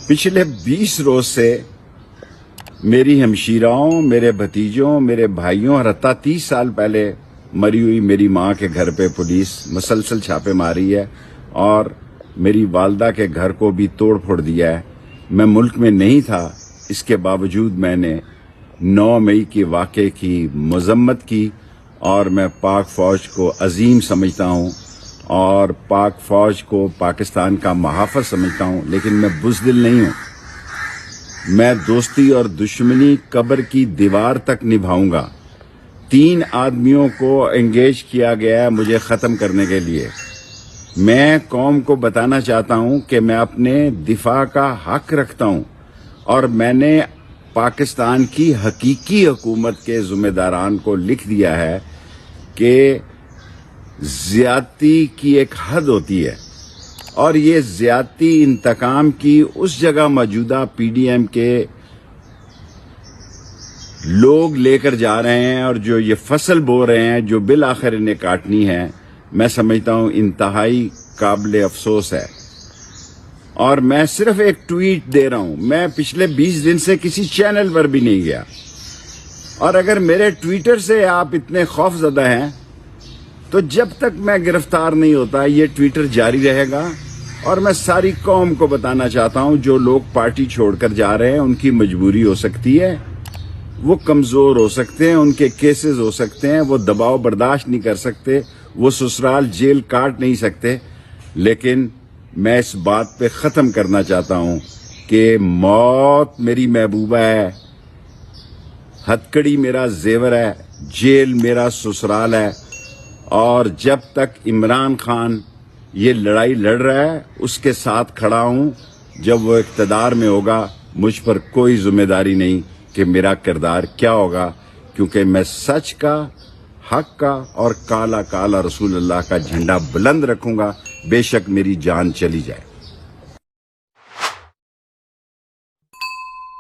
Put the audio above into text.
पिछले 20 रोज से मेरी हमशीराओं, मेरे भतीजों, मेरे भाइयों और हत्ता 30 साल पहले मरी हुई मेरी माँ के घर पे पुलिस मसलसल छापे मारी है और मेरी वालदा के घर को भी तोड़ फोड़ दिया है। मैं मुल्क में नहीं था, इसके बावजूद मैंने 9 मई के वाक़े की मजम्मत की और मैं पाक फौज को अजीम समझता हूँ और पाक फौज को पाकिस्तान का मुहाफ़िज़ समझता हूँ, लेकिन मैं बुज़दिल नहीं हूँ। मैं दोस्ती और दुश्मनी कब्र की दीवार तक निभाऊंगा। 3 आदमियों को एंगेज किया गया है मुझे ख़त्म करने के लिए। मैं कौम को बताना चाहता हूं कि मैं अपने दिफा का हक रखता हूं और मैंने पाकिस्तान की हकीकी हुकूमत के ज़िम्मेदारान को लिख दिया है कि ज़्यादती की एक हद होती है और ये ज़्यादती इंतकाम की उस जगह मौजूदा पीडीएम के लोग लेकर जा रहे हैं और जो ये फसल बो रहे हैं जो बिल आखिर इन्हें काटनी है, मैं समझता हूं इंतहाई काबिल अफसोस है। और मैं सिर्फ एक ट्वीट दे रहा हूं, मैं पिछले 20 दिन से किसी चैनल पर भी नहीं गया और अगर मेरे ट्विटर से आप इतने खौफजदा हैं तो जब तक मैं गिरफ्तार नहीं होता ये ट्विटर जारी रहेगा। और मैं सारी कौम को बताना चाहता हूं जो लोग पार्टी छोड़कर जा रहे हैं उनकी मजबूरी हो सकती है, वो कमजोर हो सकते हैं, उनके केसेस हो सकते हैं, वो दबाव बर्दाश्त नहीं कर सकते, वो ससुराल जेल काट नहीं सकते, लेकिन मैं इस बात पे ख़त्म करना चाहता हूं कि मौत मेरी महबूबा है, हथकड़ी मेरा जेवर है, जेल मेरा ससुराल है। और जब तक इमरान खान ये लड़ाई लड़ रहा है उसके साथ खड़ा हूं। जब वो इक़्तिदार में होगा मुझ पर कोई जिम्मेदारी नहीं कि मेरा किरदार क्या होगा, क्योंकि मैं सच का, हक का और काला काला रसूल अल्लाह का झंडा बुलंद रखूंगा, बेशक मेरी जान चली जाए।